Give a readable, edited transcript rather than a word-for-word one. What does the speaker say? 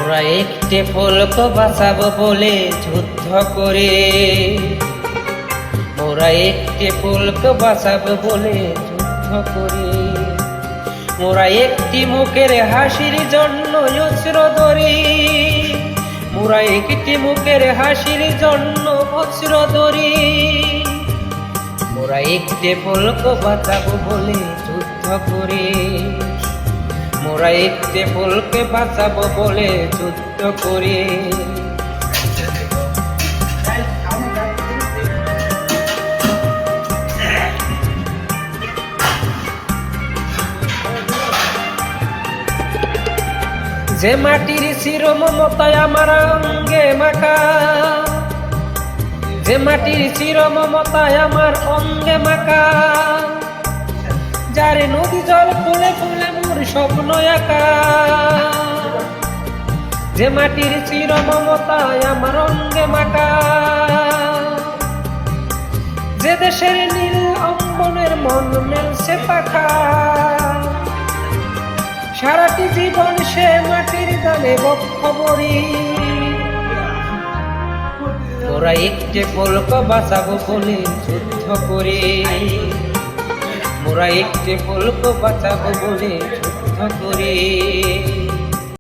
মোরা একটি ফুলকে বাঁচাবো বলে যুদ্ধ করে, মোরা একটি ফুলকে বাঁচাবো বলে যুদ্ধ করে। মোরা একটি মুখের হাসির জন্য অস্ত্র ধরি, মোরা একটি মুখের হাসির জন্য অস্ত্র ধরি। মোরা একটি ফুলকে বাঁচাবো বলে যুদ্ধ করে, মোরা একটি ফুলকে বাঁচাবো বলে যুদ্ধ করে। যে মাটির চির মমতায় আমার অঙ্গে মাখা, যে মাটির চির মমতায় আমার অঙ্গে মাখা, যারে নদী জল ফুলে ফুলে মোর স্বপ্ন একা। যে মাটির চির মমতায় আমার অঙ্গে মাখা, যে দেশের নীল অম্বনের মন মেলছে পাখা। সারাটি জীবন সে মাটির দানে বক্ষ ভরি, মোরা একটি ফুলকে বাঁচাবো বলে যুদ্ধ করে, মোরা একটি ফুলকে বাঁচাবো বলে যুদ্ধ করে।